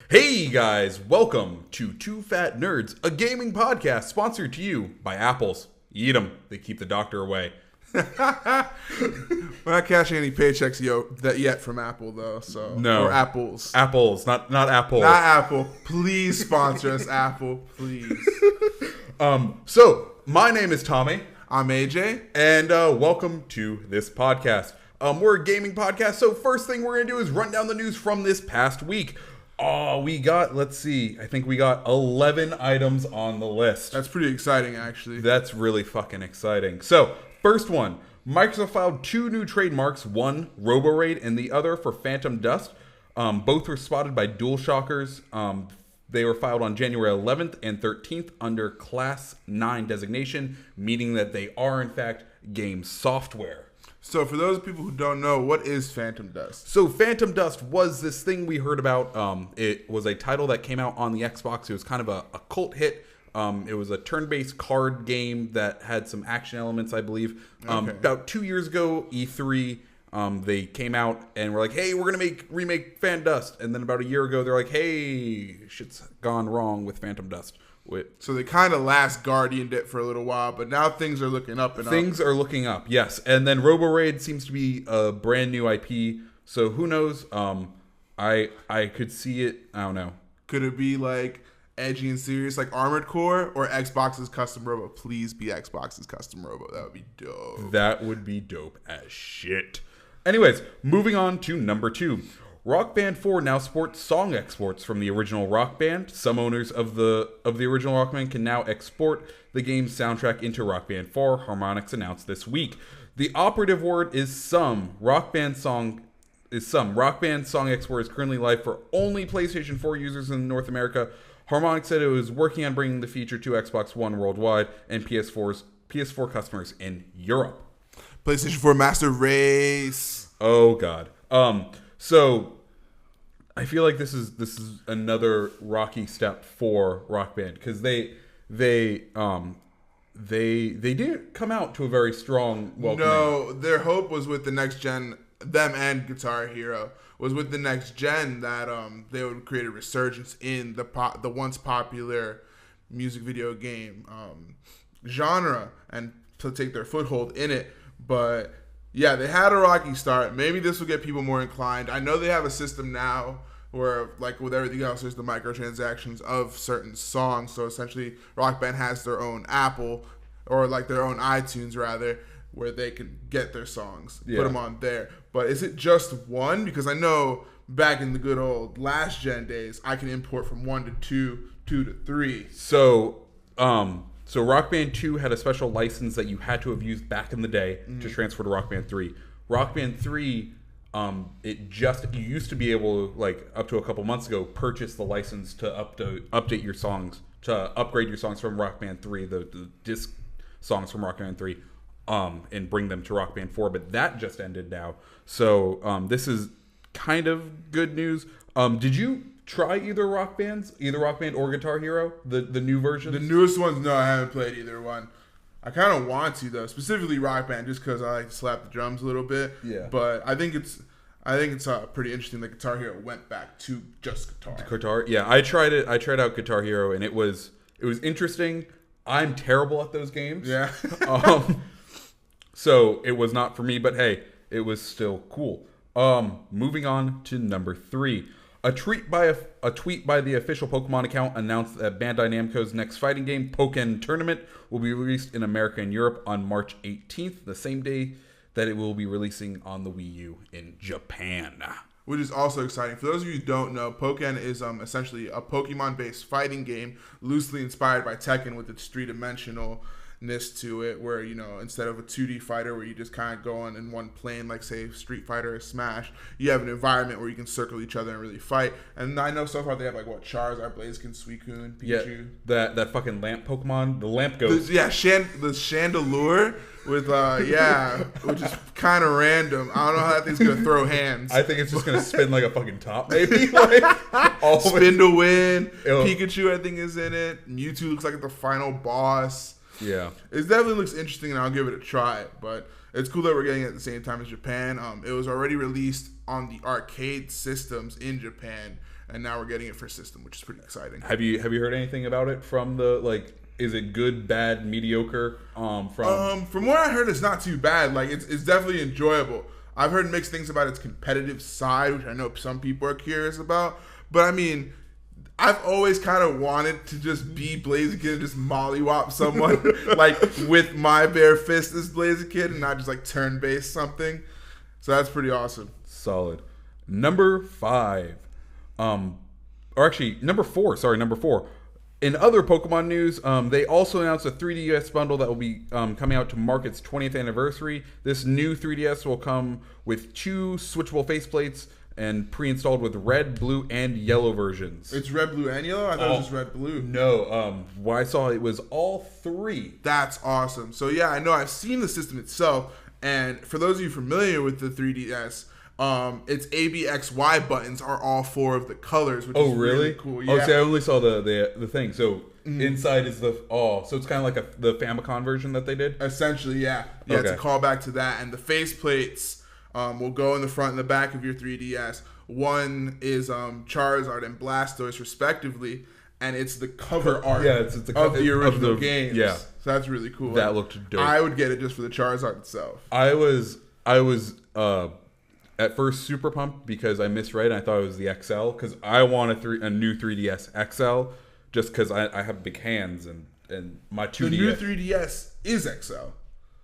Hey guys, welcome to Two Fat Nerds, a gaming podcast sponsored to you by apples. Eat them, they keep the doctor away. We're not cashing any paychecks yet from Apple, though. So No. or Apples. Apples, not Apple. Not Apple. Please sponsor us, Apple. Please. So, my name is Tommy, I'm AJ. and welcome to this podcast. We're a gaming podcast, so first thing we're going to do is run down the news from this past week. Oh, let's see, I think we got 11 items on the list. That's pretty exciting, actually. That's really fucking exciting. So, first one, Microsoft filed two new trademarks, one RoboRaid and the other for Phantom Dust. Both were spotted by DualShockers. They were filed on January 11th and 13th under Class 9 designation, meaning that they are, in fact, game software. So for those people who don't know, what is Phantom Dust? So Phantom Dust was this thing we heard about. It was a title that came out on the Xbox. It was kind of a cult hit. It was a turn-based card game that had some action elements, I believe. Okay. About 2 years ago, E3, they came out and were like, hey, we're going to remake Phantom Dust. And then about a year ago, they're like, hey, shit's gone wrong with Phantom Dust. So they kind of last guardianed it for a little while, but now things are looking up and Things are looking up, yes. And then RoboRaid seems to be a brand new IP. So who knows? I could see it. I don't know. Could it be like edgy and serious, like Armored Core, or Xbox's custom robo? Please be Xbox's custom robo. That would be dope. That would be dope as shit. Anyways, moving on to number 2. Rock Band 4 now sports song exports from the original Rock Band. Some owners of the original Rock Band can now export the game's soundtrack into Rock Band 4, Harmonix announced this week. The operative word is some. Rock Band song export is currently live for only PlayStation 4 users in North America. Harmonix said it was working on bringing the feature to Xbox One worldwide and PS4 customers in Europe. PlayStation 4 Master Race. Oh God. So I feel like this is another rocky step for Rock Band because they didn't come out to a very strong welcome. No, their hope was with the next gen. Them and Guitar Hero was with the next gen that they would create a resurgence in the once popular music video game genre and to take their foothold in it. But yeah, they had a rocky start. Maybe this will get people more inclined. I know they have a system now where, like with everything else, there's the microtransactions of certain songs. So essentially, Rock Band has their own Apple, or like their own iTunes rather, where they can get their songs, put them on there. But is it just one? Because I know back in the good old last gen days, I can import from 1 to 2, 2 to 3. So Rock Band 2 had a special license that you had to have used back in the day to transfer to Rock Band 3. Rock Band 3, you used to be able to, like up to a couple months ago, purchase the license to update your songs, to upgrade your songs from Rock Band 3, the disc songs from Rock Band 3, and bring them to Rock Band 4. But that just ended now. So this is kind of good news. Did you try either Rock Band or Guitar Hero, the new versions? The newest ones, no, I haven't played either one. I kind of want to though, specifically Rock Band, just because I like to slap the drums a little bit. Yeah. But I think it's pretty interesting that Guitar Hero went back to just guitar. Guitar, yeah. I tried it. I tried out Guitar Hero, and it was interesting. I'm terrible at those games. Yeah. So it was not for me, but hey, it was still cool. Moving on to number 3. A tweet by the official Pokemon account announced that Bandai Namco's next fighting game, Pokken Tournament, will be released in America and Europe on March 18th, the same day that it will be releasing on the Wii U in Japan. Which is also exciting. For those of you who don't know, Pokken is essentially a Pokemon-based fighting game, loosely inspired by Tekken with its three-dimensionalness to it, where, you know, instead of a 2D fighter where you just kind of go on in one plane, like say Street Fighter or Smash, you have an environment where you can circle each other and really fight. And I know so far they have like Charizard, Blaziken, Suicune, Pikachu. Yeah, that fucking lamp Pokemon, the lamp ghost. The Chandelure with which is kind of random. I don't know how that thing's gonna throw hands. I think it's just gonna spin like a fucking top, maybe. Like spin to win. Pikachu, I think, is in it. Mewtwo looks like the final boss. Yeah, it definitely looks interesting, and I'll give it a try. But it's cool that we're getting it at the same time as Japan. It was already released on the arcade systems in Japan, and now we're getting it for system, which is pretty exciting. Have you heard anything about it from the like? Is it good, bad, mediocre? From what I heard, it's not too bad. Like it's definitely enjoyable. I've heard mixed things about its competitive side, which I know some people are curious about. But I mean, I've always kind of wanted to just be Blaziken and just mollywop someone like with my bare fist as Blaziken and not just like turn-based something. So that's pretty awesome. Solid. Number 5. Number 4. Sorry, number 4. In other Pokemon news, they also announced a 3DS bundle that will be coming out to mark its 20th anniversary. This new 3DS will come with 2 switchable faceplates and pre-installed with red, blue, and yellow versions. It's red, blue, and yellow? I thought it was just red, blue. No, what I saw, it was all 3. That's awesome. So yeah, I know I've seen the system itself, and for those of you familiar with the 3DS, its A, B, X, Y buttons are all 4 of the colors, which is really cool. Yeah. Oh, see, I only saw the thing. So inside is so it's kind of like the Famicom version that they did. Essentially, yeah. Yeah, okay. It's a callback to that, and the faceplates will go in the front and the back of your 3DS. One is Charizard and Blastoise, respectively, and it's the cover art it's the of the original games. Yeah, so that's really cool. That looked dope. I would get it just for the Charizard itself. I was at first super pumped because I misread and I thought it was the XL because I want a new 3DS XL just because I have big hands and my 2DS. The new 3DS is XL.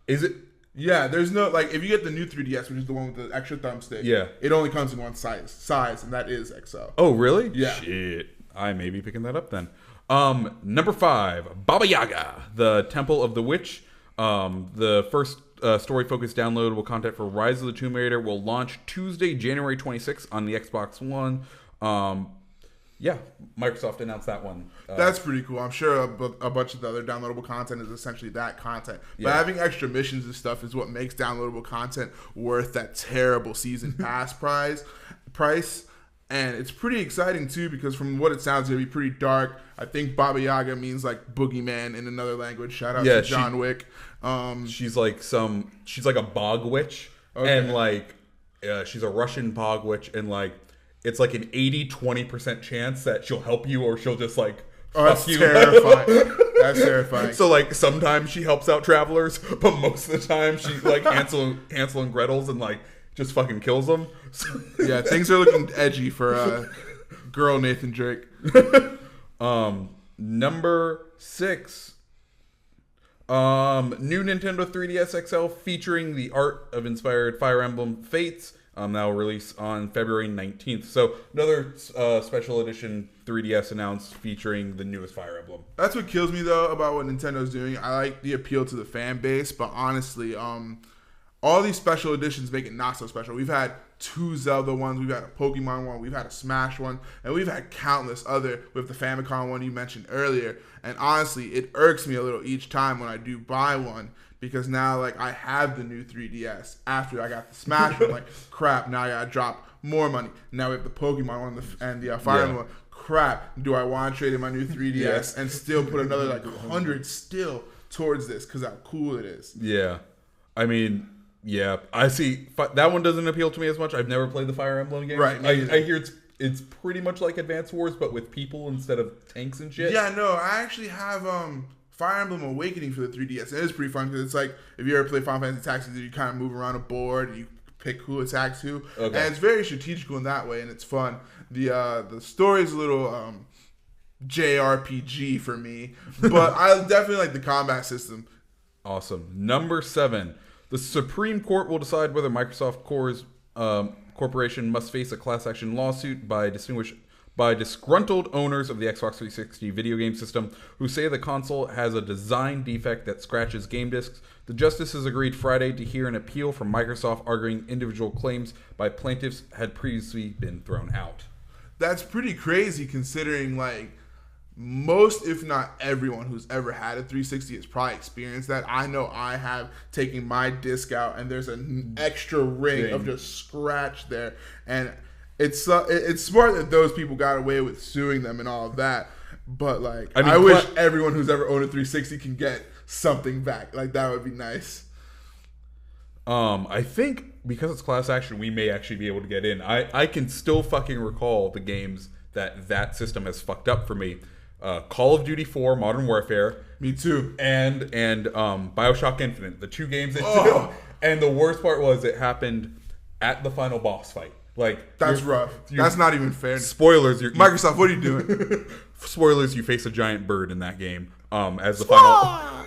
Is it? Yeah, there's no, like, if you get the new 3DS, which is the one with the extra thumbstick, it only comes in one size, and that is XL. Oh, really? Yeah. Shit. I may be picking that up then. Number 5, Baba Yaga, the Temple of the Witch. The first story-focused downloadable content for Rise of the Tomb Raider will launch Tuesday, January 26th on the Xbox One. Yeah, Microsoft announced that one. That's pretty cool. I'm sure a bunch of the other downloadable content is essentially that content. But having extra missions and stuff is what makes downloadable content worth that terrible season pass price. And it's pretty exciting, too, because from what it sounds, it's going to be pretty dark. I think Baba Yaga means, like, boogeyman in another language. Shout out to John Wick. She's like a bog witch. Okay. And, like, she's a Russian bog witch. And, like, it's like an 80-20% chance that she'll help you or she'll just, like, that's terrifying. That's terrifying. So, like, sometimes she helps out travelers, but most of the time she, like, Hansel and Gretel's and, like, just fucking kills them. Yeah, things are looking edgy for girl Nathan Drake. Number 6. New Nintendo 3DS XL featuring the art of inspired Fire Emblem Fates. That will release on February 19th. So another special edition 3DS announced featuring the newest Fire Emblem. That's what kills me, though, about what Nintendo's doing. I like the appeal to the fan base, but honestly, all these special editions make it not so special. We've had 2 Zelda ones, we've had a Pokemon one, we've had a Smash one, and we've had countless other with the Famicom one you mentioned earlier. And honestly, it irks me a little each time when I do buy one because now, like, I have the new 3DS after I got the Smash one. Like, crap, now I gotta drop more money. Now we have the Pokemon one and the Fire Emblem one. Crap, do I want to trade in my new 3DS and still put another, like, 100 still towards this because how cool it is? Yeah. I mean... Yeah, I see. That one doesn't appeal to me as much. I've never played the Fire Emblem game. Right. I hear it's pretty much like Advance Wars, but with people instead of tanks and shit. Yeah, no, I actually have Fire Emblem Awakening for the 3DS. And it is pretty fun because it's like, if you ever play Final Fantasy Tactics, you kind of move around a board, and you pick who attacks who. Okay. And it's very strategical in that way, and it's fun. The story's a little JRPG for me, but I definitely like the combat system. Awesome. Number 7. The Supreme Court will decide whether Microsoft Corporation must face a class action lawsuit by disgruntled owners of the Xbox 360 video game system who say the console has a design defect that scratches game discs. The justices agreed Friday to hear an appeal from Microsoft arguing individual claims by plaintiffs had previously been thrown out. That's pretty crazy considering, like, most, if not everyone who's ever had a 360 has probably experienced that. I know I have, taken my disc out and there's an extra ring of just scratch there. And it's smart that those people got away with suing them and all of that. But, like, I wish everyone who's ever owned a 360 can get something back. Like, that would be nice. I think because it's class action, we may actually be able to get in. I can still fucking recall the games that system has fucked up for me. Call of Duty 4, Modern Warfare. Me too. And BioShock Infinite, the 2 games that and the worst part was it happened at the final boss fight. Like, that's rough. That's not even fair. Spoilers. Microsoft, what are you doing? Spoilers. You face a giant bird in that game as the final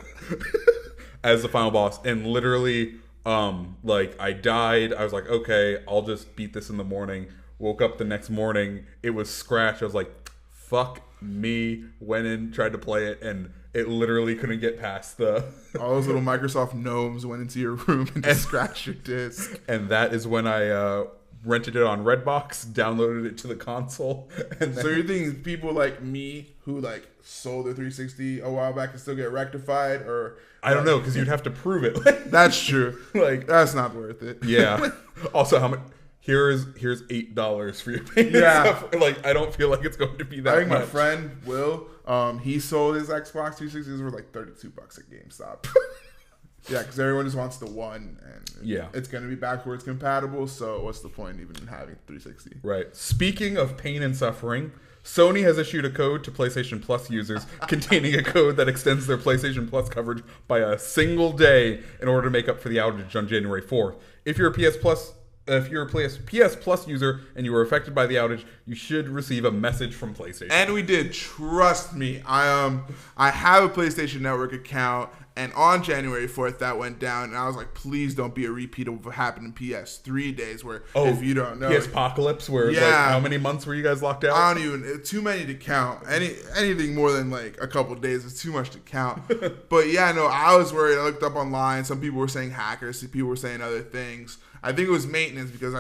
as the final boss, and literally, like, I died. I was like, okay, I'll just beat this in the morning. Woke up the next morning, it was scratched. I was like, fuck me. Went in, tried to play it, and it literally couldn't get past the all those little Microsoft gnomes went into your room and scratched your disc. And that is when I rented it on Redbox, downloaded it to the console. And then, so you're thinking people like me who like sold their 360 a while back can still get rectified, or I don't know, because you'd have to prove it. That's true. Like, that's not worth it. Yeah. Also, how much? Here's $8 for your payment. Yeah. Like, I don't feel like it's going to be that much. I think my friend Will, he sold his Xbox 360s for like $32 at GameStop. Yeah, because everyone just wants the one, and it's going to be backwards compatible. So what's the point even in having 360? Right. Speaking of pain and suffering, Sony has issued a code to PlayStation Plus users containing a code that extends their PlayStation Plus coverage by a single day in order to make up for the outage on January 4th. If you're a PS Plus user and you were affected by the outage, you should receive a message from PlayStation. And we did. Trust me. I have a PlayStation Network account, and on January 4th that went down, and I was like, please don't be a repeat of what happened in PS3 days where, if you don't know, PS-Apocalypse, where like, how many months were you guys locked out? I don't even, too many to count. Anything more than like a couple days is too much to count. But yeah, no, I was worried. I looked up online. Some people were saying hackers. Some people were saying other things. I think it was maintenance because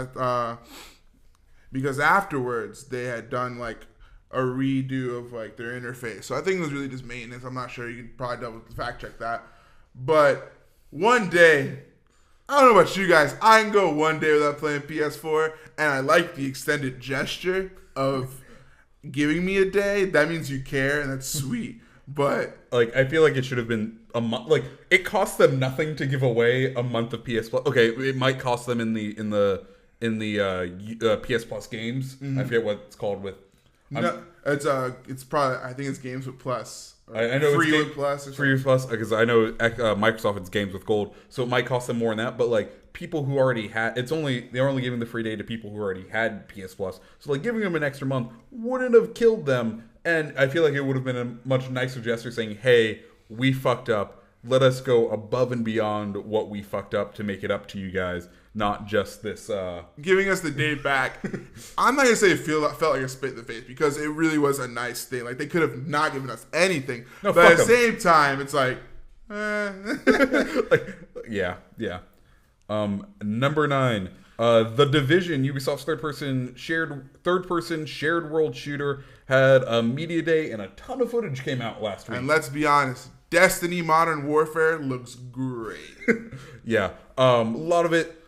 afterwards they had done like a redo of like their interface. So I think it was really just maintenance. I'm not sure. You can probably double fact check that. But one day, I don't know about you guys, I can go one day without playing PS4, and I like the extended gesture of giving me a day. That means you care, and that's sweet. But like, I feel like it should have been a month. Like, it costs them nothing to give away a month of PS Plus. Okay, it might cost them in the PS Plus games. Mm-hmm. I forget what it's called with. No, it's probably, I think it's Games with Plus. I know free it's with Plus. Free with Plus, because I know Microsoft, it's Games with Gold, so it might cost them more than that. But like, people who already had, they're only giving the free day to people who already had PS Plus. So like, giving them an extra month wouldn't have killed them. And I feel like it would have been a much nicer gesture saying, hey, we fucked up. Let us go above and beyond what we fucked up to make it up to you guys. Not just this... giving us the day back. I'm not going to say it felt like a spit in the face, because it really was a nice thing. Like, they could have not given us anything. No, but at the same time, it's like... like, yeah. Number 9. The Division, Ubisoft's third-person shared world shooter, had a media day, and a ton of footage came out last week. And let's be honest, Destiny Modern Warfare looks great. Yeah. A lot of it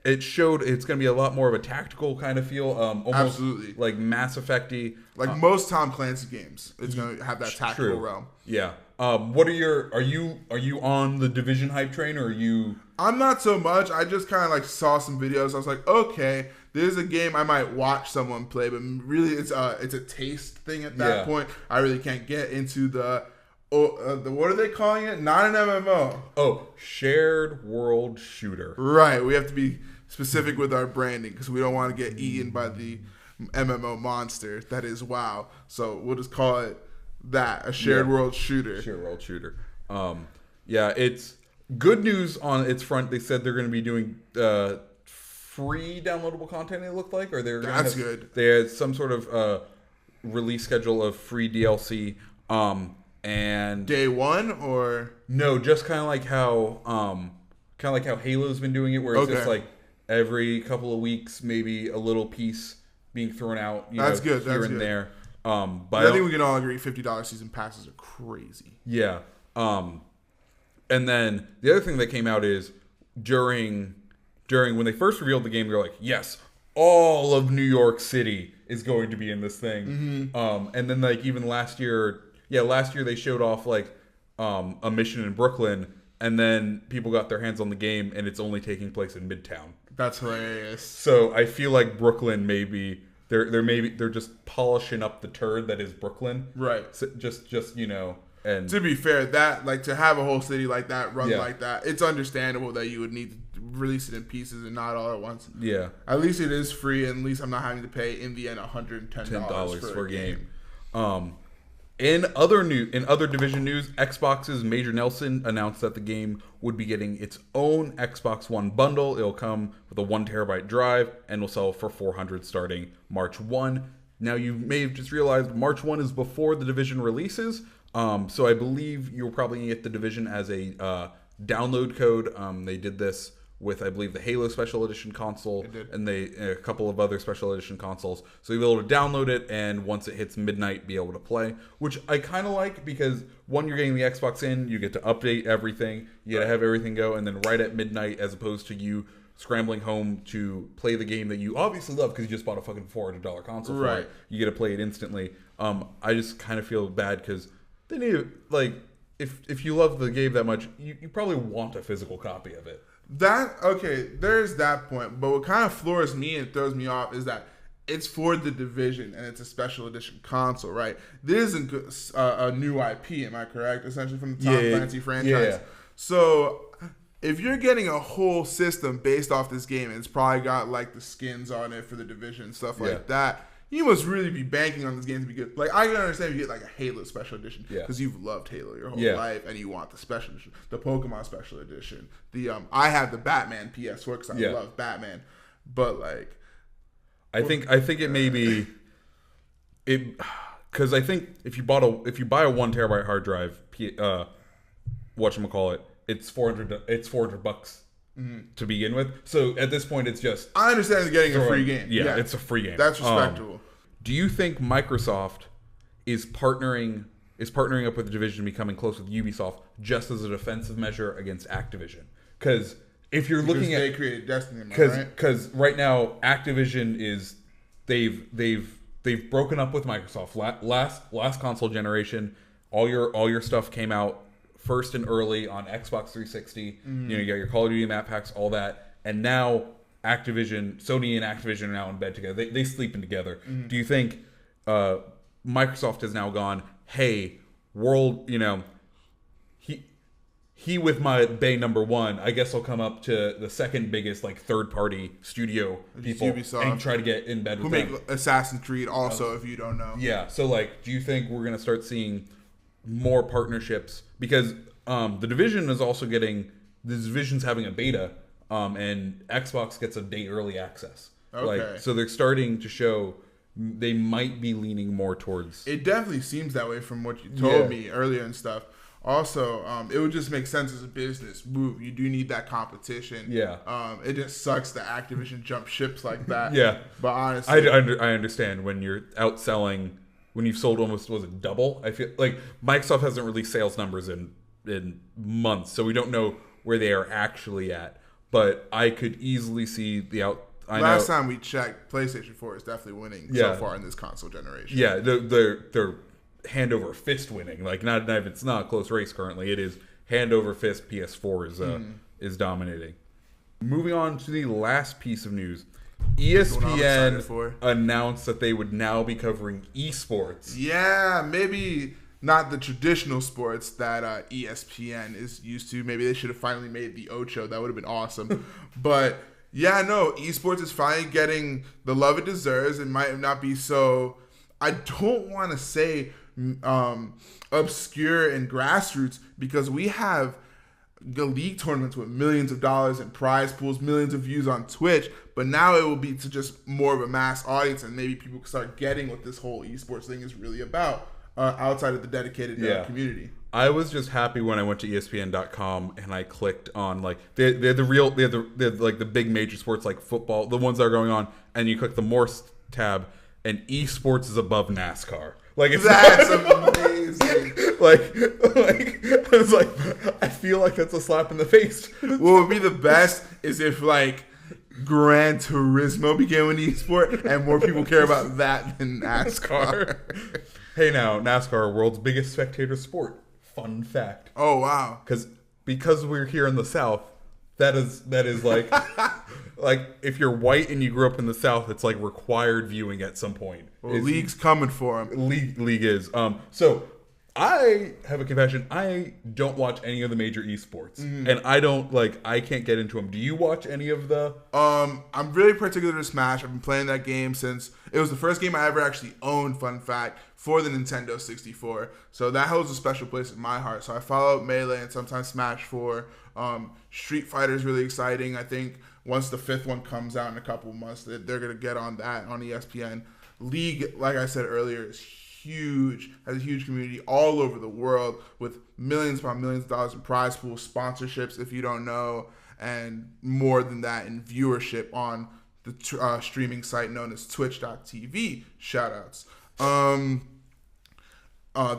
it showed it's going to be a lot more of a tactical kind of feel. Almost absolutely. Like Mass Effect-y. Like most Tom Clancy games, it's going to have that tactical realm. Yeah. What are you on the Division hype train, or are you... I'm not so much. I just kind of like saw some videos. I was like, okay, this is a game I might watch someone play, but really it's a taste thing at that point. I really can't get into the what are they calling it? Not an MMO. Oh, shared world shooter. Right. We have to be specific with our branding because we don't want to get eaten by the MMO monster that is WoW. So we'll just call it that, a shared world shooter. Shared world shooter. Yeah, it's good news on its front. They said they're going to be doing free downloadable content, it looked like, or that's good. They had some sort of release schedule of free DLC. And day one, or no, just kind of like how Halo's been doing it, where it's just like every couple of weeks, maybe a little piece being thrown out. That's good. Here that's and good. there. But I think we can all agree $50 season passes are crazy. Yeah. And then the other thing that came out is during when they first revealed the game, they're like, yes, all of New York City is going to be in this thing. Mm-hmm. And then like even last year they showed off like a mission in Brooklyn, and then people got their hands on the game, and it's only taking place in Midtown. That's hilarious. So I feel like Brooklyn may be they're just polishing up the turd that is Brooklyn. Right. So just and to be fair, that to have a whole city like that run like that, it's understandable that you would need to release it in pieces and not all at once. Yeah. At least it is free, and at least I'm not having to pay in the end $110 for a game. In other division news, Xbox's Major Nelson announced that the game would be getting its own Xbox One bundle. It'll come with a 1 terabyte drive and will sell for $400 starting March 1. Now, you may have just realized March 1 is before the division releases. So I believe you'll probably get the division as a download code. They did this with, I believe, the Halo Special Edition console and a couple of other Special Edition consoles. So you'll be able to download it, and once it hits midnight, be able to play, which I kind of like because, one, you're getting the Xbox in, you get to update everything, you got to have everything go, and then right at midnight, as opposed to you scrambling home to play the game that you obviously love because you just bought a fucking $400 console for it, you get to play it instantly. I just kind of feel bad because they need, like, if you love the game that much, you probably want a physical copy of it. There's that point. But what kind of floors me and throws me off is that it's for the division and it's a special edition console, right? This isn't a new IP, am I correct? Essentially from the Tom Clancy franchise. Yeah. So if you're getting a whole system based off this game, and it's probably got like the skins on it for the division and stuff like that, you must really be banking on this game to be good. Like, I can understand if you get like a Halo Special Edition because you've loved Halo your whole life and you want the Special Edition, the Pokemon Special Edition. I have the Batman PS4 because I love Batman, but like, I think it may be it because I think if you buy a 1 terabyte hard drive, whatchamacallit, it's $400 to begin with. So at this point, it's just, I understand it's getting a free game. Yeah, it's a free game. That's respectable. Do you think Microsoft is partnering up with the division, becoming close with Ubisoft, just as a defensive measure against Activision? Because if you're looking at, they created Destiny, because right now Activision is they've broken up with Microsoft. Last console generation, all your stuff came out first and early on Xbox 360. You got your Call of Duty map packs, all that, and now Sony and Activision are now in bed together. They sleeping together. Do you think Microsoft has now gone, hey, world, he with my Bay number 1, I guess I'll come up to the second biggest like third party studio people Ubisoft, and try to get in bed with them. Who make Assassin's Creed also, if you don't know. Yeah, so like, do you think we're gonna start seeing more partnerships? Because the division is also the division's having a beta, and Xbox gets a day early access. Okay. So they're starting to show they might be leaning more towards. It definitely seems that way from what you told me earlier and stuff. Also, it would just make sense as a business move. You do need that competition. Yeah. It just sucks that Activision jump ships like that. Yeah. But honestly, I understand when you're outselling, when you've sold almost, was it double? I feel like Microsoft hasn't released sales numbers in months, so we don't know where they are actually at. But I could easily see Last time we checked, PlayStation 4 is definitely winning so far in this console generation. Yeah, they're hand over fist winning. Like, it's not a close race currently. It is hand over fist. PS4 is dominating. Moving on to the last piece of news. ESPN announced that they would now be covering esports. Yeah, maybe not the traditional sports that ESPN is used to. Maybe they should have finally made the Ocho. That would have been awesome. But yeah, no, esports is finally getting the love it deserves. It might not be so, I don't want to say obscure and grassroots, because we have the league tournaments with millions of dollars and prize pools, millions of views on Twitch, but now it will be to just more of a mass audience, and maybe people can start getting what this whole esports thing is really about outside of the dedicated community. I was just happy when I went to ESPN.com and I clicked on, like, they had the big major sports like football, the ones that are going on, and you click the more tab, and esports is above NASCAR. Like, that's amazing. like I was like, I feel like that's a slap in the face. What would be the best is if like Gran Turismo became an esport and more people care about that than NASCAR. Hey, now NASCAR, world's biggest spectator sport. Fun fact. Oh wow. Because we're here in the South, that is like like if you're white and you grew up in the South, it's like required viewing at some point. Well, League's coming for him. League is. So I have a confession. I don't watch any of the major esports, and I can't get into them. Do you watch any of the? I'm really particular to Smash. I've been playing that game since it was the first game I ever actually owned. Fun fact, for the Nintendo 64. So that holds a special place in my heart. So I follow Melee and sometimes Smash 4. Street Fighter is really exciting. I think once the 5th one comes out in a couple of months, they're gonna get on that on ESPN. League, like I said earlier, is huge, has a huge community all over the world with millions upon millions of dollars in prize pools, sponsorships, if you don't know, and more than that in viewership on the streaming site known as twitch.tv. Shoutouts.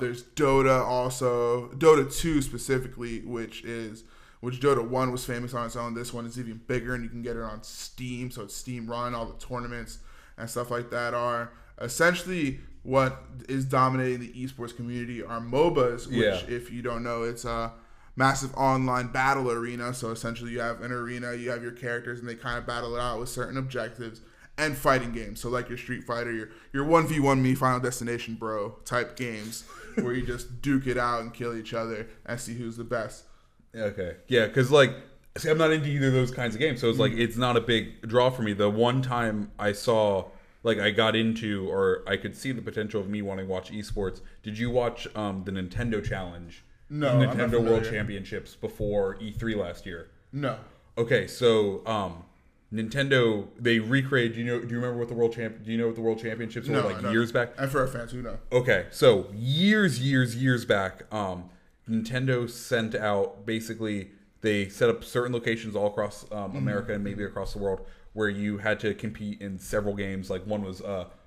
There's Dota also, Dota 2 specifically, which Dota 1 was famous on its own. This one is even bigger, and you can get it on Steam, so it's Steam Run. All the tournaments and stuff like that are essentially what is dominating the esports community are MOBAs, which, if you don't know, it's a massive online battle arena. So essentially you have an arena, you have your characters, and they kind of battle it out with certain objectives, and fighting games. So like your Street Fighter, your 1v1 me, Final Destination bro type games where you just duke it out and kill each other and see who's the best. Okay. Yeah, because I'm not into either of those kinds of games. So it's it's not a big draw for me. The one time I saw... I got into, or I could see the potential of me wanting to watch esports. Did you watch the Nintendo Challenge? No, Nintendo World Championships before E3 last year? No. Okay, so Nintendo, they recreated. Do you remember what the World Championships were years back? And for our fans who know. Okay, so years back, Nintendo sent out, basically they set up certain locations all across America and maybe across the world, where you had to compete in several games. Like one was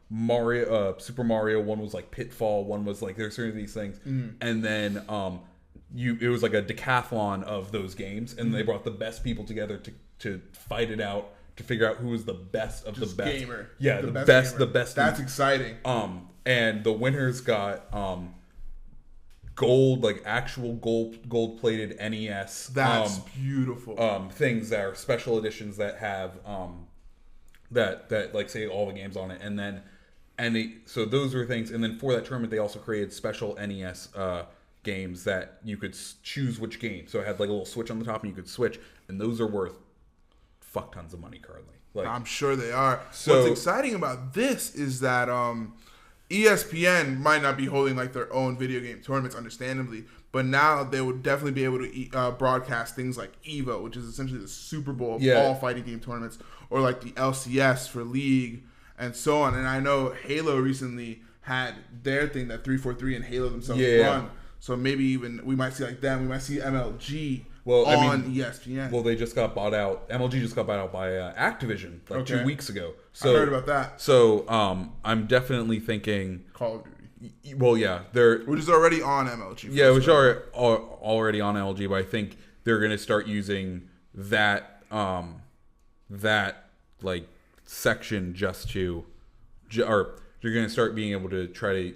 Mario, Super Mario. One was like Pitfall. One was there's certain of these things, and then it was like a decathlon of those games, and they brought the best people together to fight it out, to figure out who was the best of the best gamer. Yeah, the best. That's exciting. And the winners got gold, actual gold plated NES. That's beautiful. Things that are special editions that have that say all the games on it, so those were things. And then for that tournament, they also created special NES games that you could choose which game. So it had a little switch on the top, and you could switch, and those are worth fuck tons of money currently. I'm sure they are. So, what's exciting about this is that ESPN might not be holding their own video game tournaments, understandably, but now they would definitely be able to broadcast things like EVO, which is essentially the Super Bowl of all fighting game tournaments, or the LCS for League, and so on. And I know Halo recently had their thing that 343 and Halo themselves run. So maybe even we might see them. We might see MLG on ESPN. Well, they just got bought out. MLG just got bought out by Activision 2 weeks ago. So I heard about that. So I'm definitely thinking Call of Duty. Well, yeah, they're which is already on MLG. Yeah, which are already on MLG, but I think they're going to start using that section or they're going to start being able to try to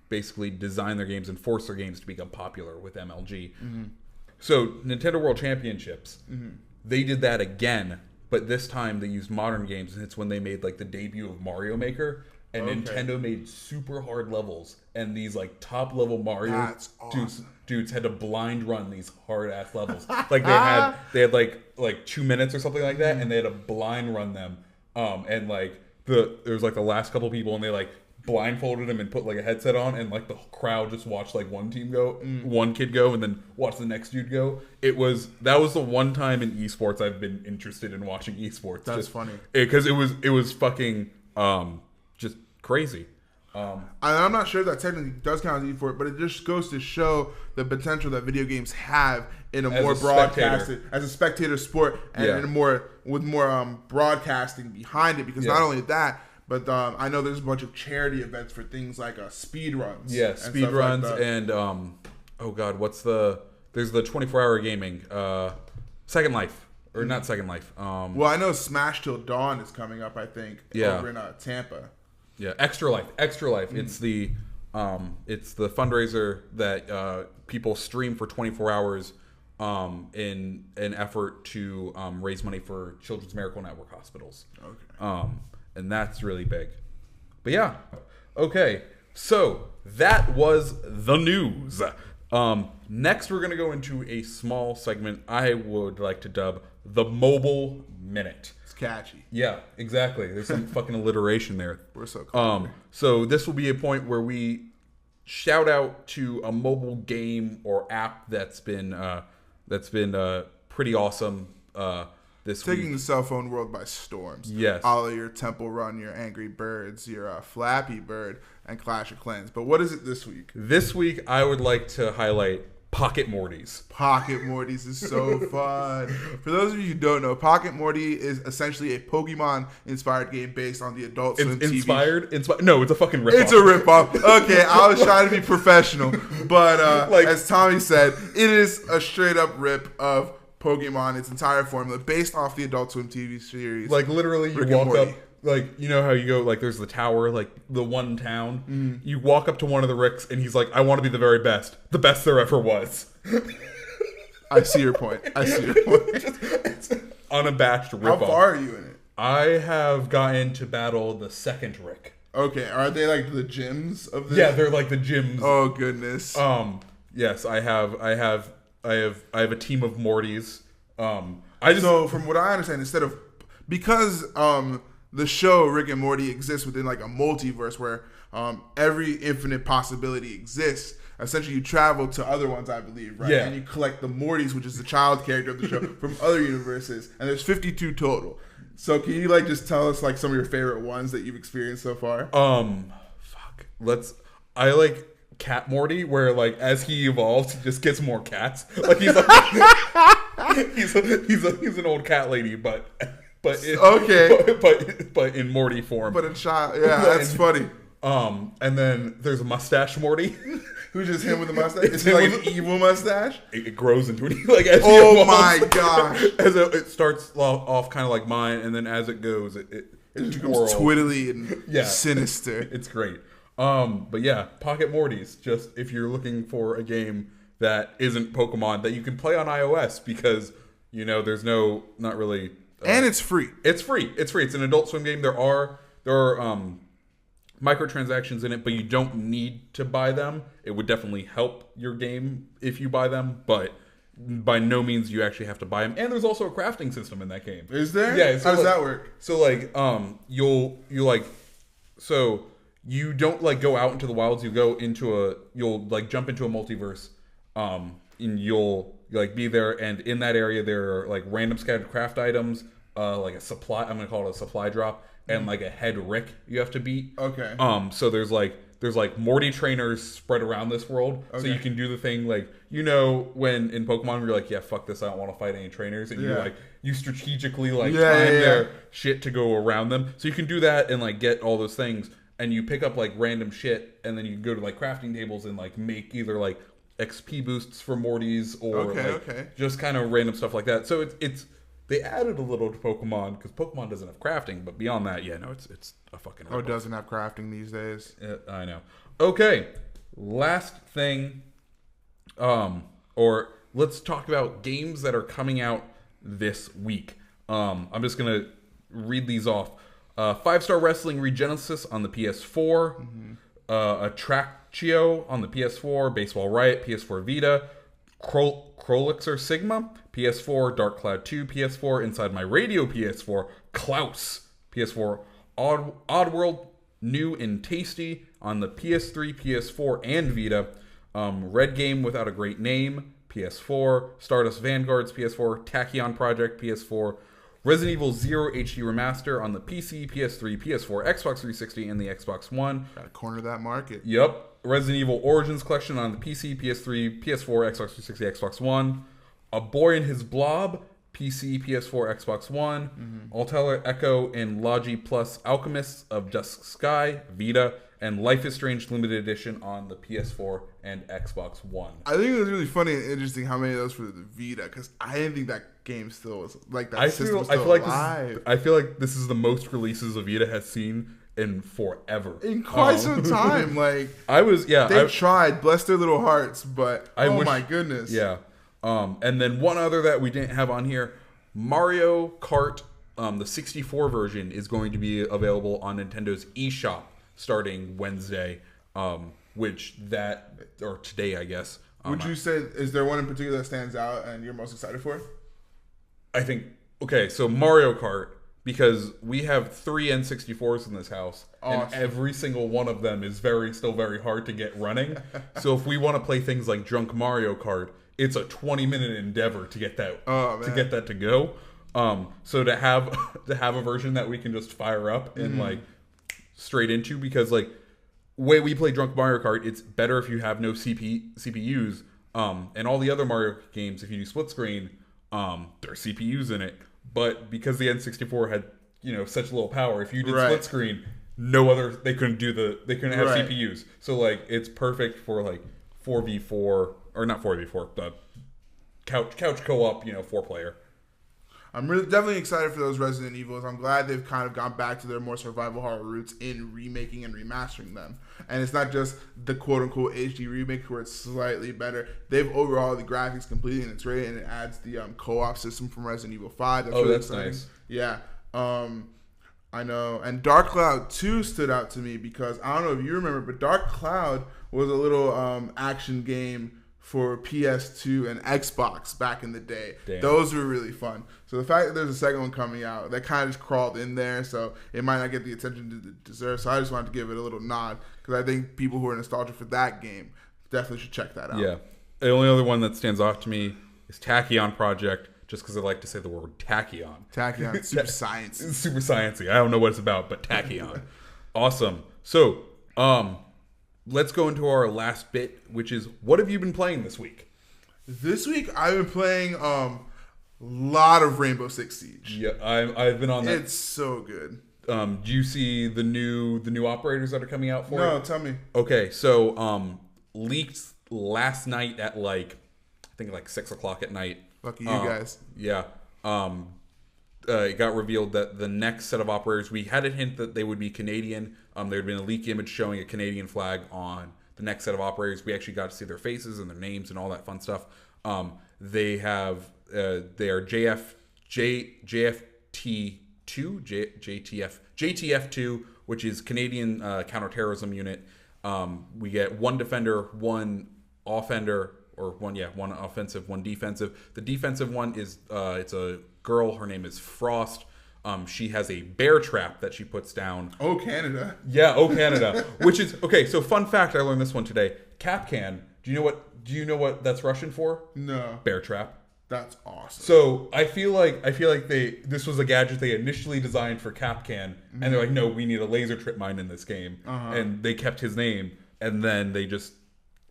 basically design their games and force their games to become popular with MLG. Mm-hmm. So Nintendo World Championships, they did that again, but this time they used modern games, and it's when they made the debut of Mario Maker. And Nintendo made super hard levels, and these top level Mario dudes had to blind run these hard ass levels. They had 2 minutes or something like that, and they had to blind run them. And there was the last couple people, and they blindfolded him and put a headset on, and the crowd just watched one team go, one kid go, and then watch the next dude go. That was the one time in esports I've been interested in watching esports. That's funny because it was fucking just crazy. I'm not sure if that technically does count as esports, but it just goes to show the potential that video games have in a more broadcasted as a spectator sport, and with more broadcasting behind it. Because not only that, but I know there's a bunch of charity events for things like speed runs. Yeah, speed runs and oh god, there's the 24-hour gaming, Second Life. Or not Second Life. Well, I know Smash Till Dawn is coming up, I think, over in Tampa. Yeah, Extra Life. It's the fundraiser that people stream for 24 hours in an effort to raise money for Children's Miracle Network hospitals. Okay. And that's really big. But yeah, okay. So that was the news. Next, we're gonna go into a small segment I would like to dub the Mobile Minute. It's catchy. Yeah, exactly. There's some fucking alliteration there. We're so clever. So this will be a point where we shout out to a mobile game or app that's been pretty awesome this Taking week. the cell phone world by storms. Yes. All of your Temple Run, your Angry Birds, your Flappy Bird, and Clash of Clans. But what is it this week? This week, I would like to highlight Pocket Mortys. Pocket Mortys is so fun. For those of you who don't know, Pocket Morty is essentially a Pokemon-inspired game based on the Adult Swim TV. Inspired? No, it's a fucking ripoff. It's a ripoff. Okay, I was trying to be professional, but as Tommy said, it is a straight-up rip of Pokemon, its entire formula, based off the Adult Swim TV series. Like, literally, you walk up, like, you know how you go, like, there's the tower, like, the one town. Mm-hmm. You walk up to one of the Ricks, and he's like, I want to be the very best. The best there ever was. I see your point. It's unabashed ripoff. How far are you in it? I have gotten to battle the second Rick. Okay, are they like the gyms of this? Yeah, they're like the gyms. Oh goodness. Yes, I have a team of Mortys. So from what I understand, because the show Rick and Morty exists within like a multiverse where every infinite possibility exists. Essentially, you travel to other ones, I believe, right? Yeah. And you collect the Mortys, which is the child character of the show, from other universes. And there's 52 total. So can you like just tell us like some of your favorite ones that you've experienced so far? I like Cat Morty, where like as he evolves, he just gets more cats. Like he's like he's an old cat lady, but in Morty form. But in child, yeah, that's funny. And then there's a mustache Morty. Who's just him with a mustache? Is he like an evil mustache? It grows into it. Like as oh my gosh! As it starts off kind of like mine, and then as it goes, it becomes twiddly and sinister. It's great. But yeah, Pocket Mortys. Just if you're looking for a game that isn't Pokemon that you can play on iOS, because there's not really, and it's free. It's free. It's an Adult Swim game. There are microtransactions in it, but you don't need to buy them. It would definitely help your game if you buy them, but by no means you actually have to buy them. And there's also a crafting system in that game. Is there? Yeah. So how does that work? So like, you don't like go out into the wilds. You'll like jump into a multiverse, and you'll like be there. And in that area, there are like random scattered craft items, like a supply. I'm gonna call it a supply drop. And like a head Rick you have to beat. Okay. So there's like Morty trainers spread around this world. Okay. So you can do the thing like when in Pokemon you're like, yeah, fuck this, I don't want to fight any trainers, and you strategically time their shit to go around them. So you can do that and like get all those things, and you pick up like random shit, and then you can go to like crafting tables and like make either like XP boosts for Mortys or just kind of random stuff like that. So it's they added a little to Pokemon because Pokemon doesn't have crafting, but beyond that, it's a fucking. Oh, it doesn't have crafting these days. I know. Okay, last thing, or let's talk about games that are coming out this week. I'm just gonna read these off. 5-Star Wrestling Regenesis on the PS4, Attractio on the PS4, Baseball Riot PS4 Vita, Krolixer Sigma PS4, Dark Cloud 2 PS4, Inside My Radio PS4, Klaus PS4, Oddworld New and Tasty on the PS3, PS4, and Vita, Red Game Without a Great Name PS4, Stardust Vanguards PS4, Tachyon Project PS4, Resident Evil 0 HD Remaster on the PC, PS3, PS4, Xbox 360, and the Xbox One. Gotta corner that market. Yep. Resident Evil Origins Collection on the PC, PS3, PS4, Xbox 360, Xbox One. A Boy and His Blob, PC, PS4, Xbox One. Altair Echo and Logi Plus Alchemists of Dusk Sky, Vita. And Life is Strange Limited Edition on the PS4 and Xbox One. I think it was really funny and interesting how many of those for the Vita, because I didn't think that game still was like that. I feel like this is the most releases of Vita has seen in forever. In quite some time. Like they tried, bless their little hearts, but my goodness. Yeah. And then one other that we didn't have on here, Mario Kart, the 64 version is going to be available on Nintendo's eShop starting Wednesday, or today, I guess. Would you say, is there one in particular that stands out and you're most excited for? I think, okay, so Mario Kart, because we have 3 N64s in this house, and every single one of them is still very hard to get running. So if we want to play things like Drunk Mario Kart, it's a 20-minute endeavor to get that to go. So to have a version that we can just fire up and like straight into, because like way we play Drunk Mario Kart, it's better if you have no CPUs. And all the other Mario games, if you do split screen, there are CPUs in it. But because the N64 had such little power, if you did split screen, they couldn't have CPUs. So like it's perfect for like 4v4 or not 4v4, but couch co-op, 4-player. I'm definitely excited for those Resident Evils. I'm glad they've kind of gone back to their more survival horror roots in remaking and remastering them. And it's not just the quote-unquote HD remake where it's slightly better. They've overhauled the graphics completely, and it's great, and it adds the co-op system from Resident Evil 5. That's nice. Yeah. I know. And Dark Cloud 2 stood out to me because, I don't know if you remember, but Dark Cloud was a little action game for PS2 and Xbox back in the day. Damn. Those were really fun. So the fact that there's a second one coming out, that kind of just crawled in there, so it might not get the attention it deserves. So I just wanted to give it a little nod, because I think people who are nostalgic for that game definitely should check that out. Yeah. The only other one that stands out to me is Tachyon Project, just because I like to say the word tachyon. Tachyon, super science. It's super sciencey. I don't know what it's about, but tachyon. Awesome. So, let's go into our last bit, which is, what have you been playing this week? This week, I've been playing a lot of Rainbow Six Siege. Yeah, I've been on that. It's so good. Do you see the new operators that are coming out for it? No, tell me. Okay, so leaked last night at I think 6 o'clock at night. Lucky you guys. Yeah. It got revealed that the next set of operators, we had a hint that they would be Canadian. There had been a leak image showing a Canadian flag on the next set of operators. We actually got to see their faces and their names and all that fun stuff. They are JTF2, which is Canadian counterterrorism unit. We get one defender, one offender, or one offensive, one defensive. The defensive one is it's a girl. Her name is Frost. She has a bear trap that she puts down. Oh, Canada. Yeah, oh, Canada. Which is okay. So, fun fact, I learned this one today. Kapkan. Do you know what that's Russian for? No. Bear trap. That's awesome. So I feel like this was a gadget they initially designed for Kapkan, and they're like, no, we need a laser trip mine in this game, and they kept his name, and then they just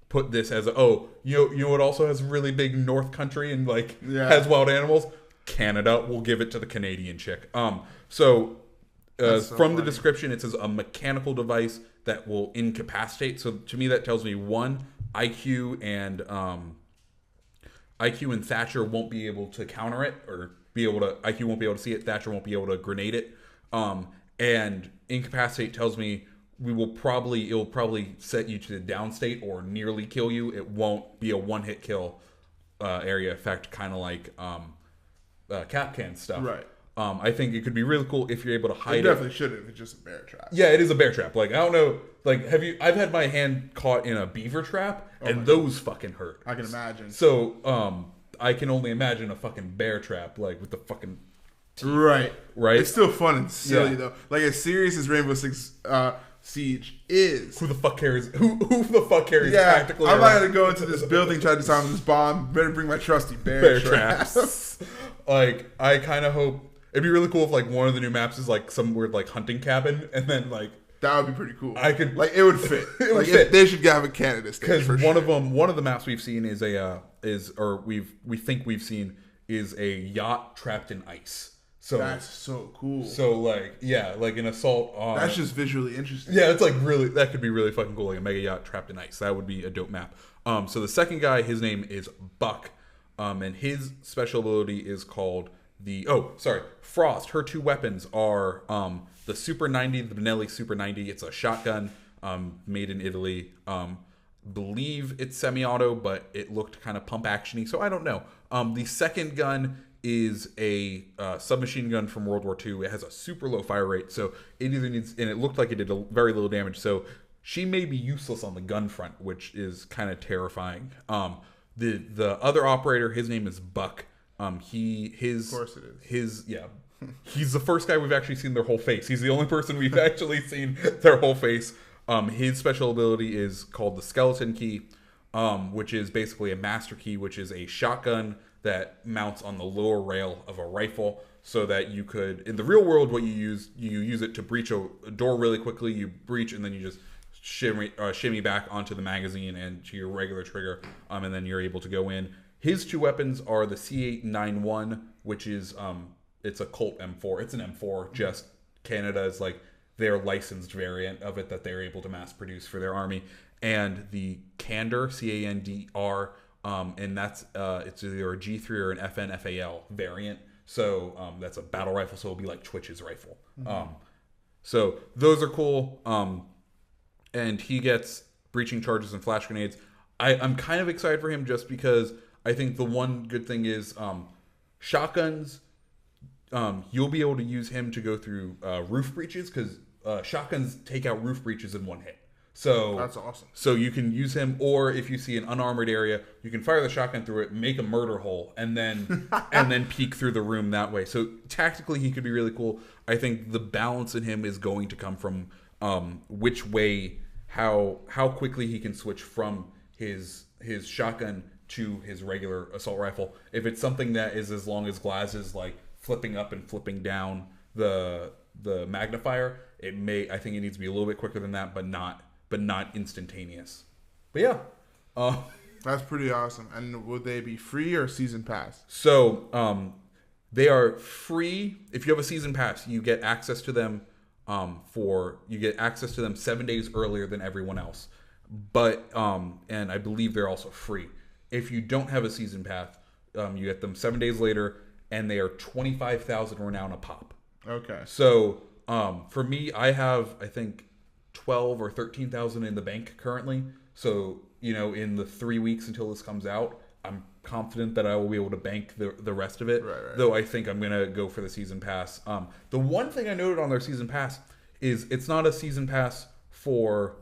put this as you know what also has really big North country and has wild animals. Canada, will give it to the Canadian chick. From the description, it says a mechanical device that will incapacitate. So to me, that tells me one, IQ and Thatcher won't be able to counter it, or IQ won't be able to see it. Thatcher won't be able to grenade it. And incapacitate tells me it will probably set you to the down state or nearly kill you. It won't be a one-hit kill area effect, kind of like Kapkan stuff. Right. I think it could be really cool if you're able to hide it. It definitely should if it's just a bear trap. Yeah, it is a bear trap. I don't know. I've had my hand caught in a beaver trap, and those fucking hurt. I can imagine. So, I can only imagine a fucking bear trap, with the fucking teeth. Right. It's still fun and silly, Yeah. though. As serious as Rainbow Six Siege is. Who the fuck carries tactical? I'm not gonna go into this building, try to disarm this bomb. Better bring my trusty bear traps. I kind of hope it'd be really cool if one of the new maps is some weird hunting cabin, and then that would be pretty cool. I could it would fit. It would fit. They should have a Canada stage because one of the maps we've seen is we think we've seen is a yacht trapped in ice. So that's so cool. So an assault on. That's just visually interesting. Yeah, it's really, that could be really fucking cool, a mega yacht trapped in ice. That would be a dope map. So the second guy, his name is Buck, and his special ability is called Frost. Her two weapons are the Super 90, the Benelli Super 90. It's a shotgun, made in Italy. believe it's semi-auto, but it looked kind of pump actiony, so I don't know. The second gun is a submachine gun from World War II. It has a super low fire rate, so it either needs, and it looked like it did very little damage, so she may be useless on the gun front, which is kind of terrifying. The other operator, his name is Buck. Of course it is. He's the first guy we've actually seen their whole face. He's the only person we've actually seen their whole face. His special ability is called the Skeleton Key, which is basically a master key, which is a shotgun that mounts on the lower rail of a rifle, so that you could, in the real world, what you use it to breach a door really quickly. You breach, and then you just shimmy back onto the magazine and to your regular trigger, and then you're able to go in. His two weapons are the C891, which is it's a Colt M4. It's an M4, just Canada's like their licensed variant of it that they're able to mass produce for their army, and the Candor, Candr, and that's it's either a G3 or an FNFAL variant. So that's a battle rifle, so it'll be like Twitch's rifle. So those are cool. And he gets breaching charges and flash grenades. I'm kind of excited for him just because I think the one good thing is shotguns. You'll be able to use him to go through roof breaches, because shotguns take out roof breaches in one hit. So that's awesome. So you can use him, or if you see an unarmored area, you can fire the shotgun through it, make a murder hole, and then peek through the room that way. So tactically, he could be really cool. I think the balance in him is going to come from which way, how quickly he can switch from his shotgun to his regular assault rifle. If it's something that is as long as glasses, like flipping up and flipping down the magnifier, I think it needs to be a little bit quicker than that, but not instantaneous. But yeah, that's pretty awesome. And would they be free or season pass? So they are free. If you have a season pass, you get access to them 7 days earlier than everyone else. But and I believe they're also free. If you don't have a season pass, you get them 7 days later, and they are 25,000 renown a pop. Okay. So for me, I have, I think, 12 or 13,000 in the bank currently. So, in the 3 weeks until this comes out, I'm confident that I will be able to bank the rest of it. Right. Though I think I'm going to go for the season pass. The one thing I noted on their season pass is it's not a season pass for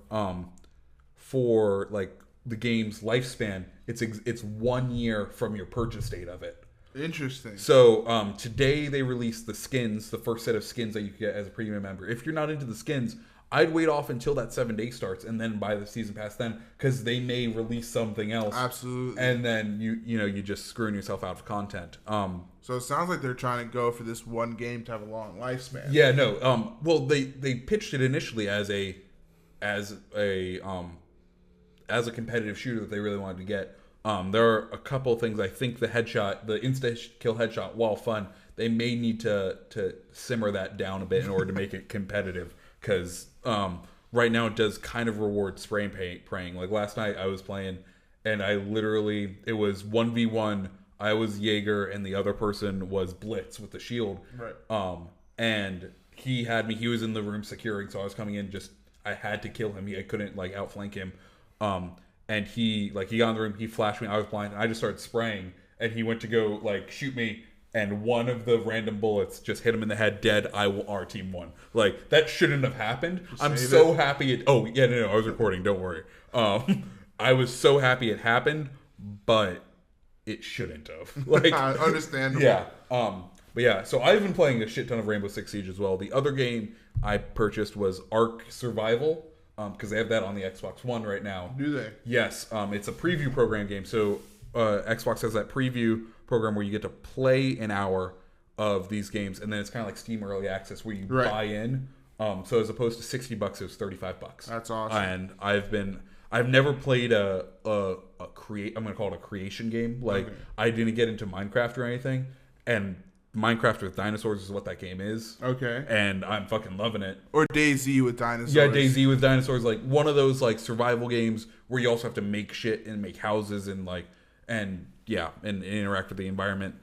like the game's lifespan. It's 1 year from your purchase date of it. Interesting. So today they released the skins, the first set of skins that you can get as a premium member. If you're not into the skins, I'd wait off until that 7 day starts and then buy the season pass then, because they may release something else. Absolutely. And then you just screwing yourself out of content. So it sounds like they're trying to go for this one game to have a long lifespan. Yeah, no. Well, they pitched it initially as a competitive shooter that they really wanted to get. There are a couple of things. I think the insta-kill headshot, while fun, they may need to simmer that down a bit in order to make it competitive, because right now it does kind of reward spray and praying. Like last night I was playing, and it was 1v1. I was Jaeger, and the other person was Blitz with the shield. Right. And he had me. He was in the room securing, so I was coming in. I had to kill him. I couldn't outflank him. And he got in the room, he flashed me, I was blind, and I just started spraying, and he went to go shoot me, and one of the random bullets just hit him in the head, dead. Our team won. That shouldn't have happened. I'm so happy I was recording, don't worry. I was so happy it happened, but it shouldn't have. Understandable. Yeah. But yeah, so I've been playing a shit ton of Rainbow Six Siege as well. The other game I purchased was Ark Survival, because they have that on the Xbox One right now. Do they? Yes. It's a preview program game. So Xbox has that preview program where you get to play an hour of these games, and then it's kind of like Steam Early Access where you buy in. So as opposed to $60, it was $35. That's awesome. And I've never played I'm gonna call it a creation game. I didn't get into Minecraft or anything, and Minecraft with dinosaurs is what that game is. Okay. And I'm fucking loving it. Or DayZ with dinosaurs. Yeah, DayZ with dinosaurs. One of those survival games where you also have to make shit and make houses and interact with the environment.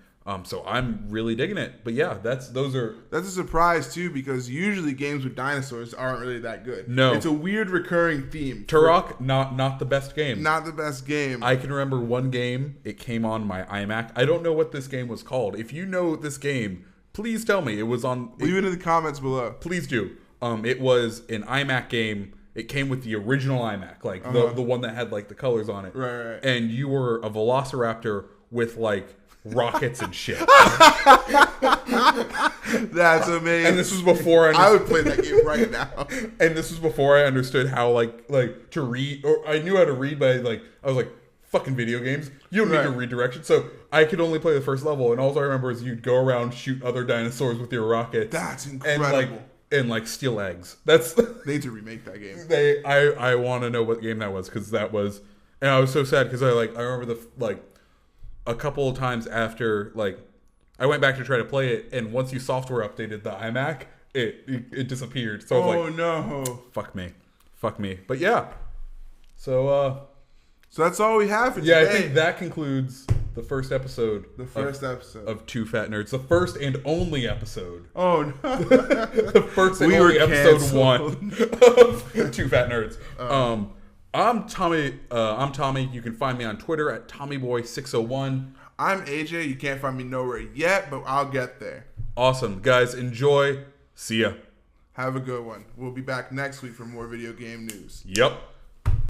So I'm really digging it. But yeah, that's a surprise too, because usually games with dinosaurs aren't really that good. No, it's a weird recurring theme. Turok, not the best game. Not the best game. I can remember one game. It came on my iMac. I don't know what this game was called. If you know this game, please tell me. It was on. Leave it in the comments below. Please do. It was an iMac game. It came with the original iMac, like the one that had like the colors on it. Right. And you were a Velociraptor with like rockets and shit. That's amazing. And this was before I would play that game right now. And this was before I understood how like to read, or I knew how to read, but I was like, fucking video games. You don't need to read directions. So I could only play the first level, and all I remember is you'd go around, shoot other dinosaurs with your rockets. That's incredible. And steal eggs. That's they need to remake that game. I want to know what game that was, because that was, and I was so sad because I remember a couple of times after I went back to try to play it, and once you software updated the iMac, it disappeared. So I was no, fuck me. But yeah, so that's all we have for today. I think that concludes the first episode. Of Two Fat Nerds, the first and only episode. Oh no, the first and only episode 1 of Two Fat Nerds. I'm Tommy. You can find me on Twitter at TommyBoy601. I'm AJ. You can't find me nowhere yet, but I'll get there. Awesome, guys. Enjoy. See ya. Have a good one. We'll be back next week for more video game news. Yep.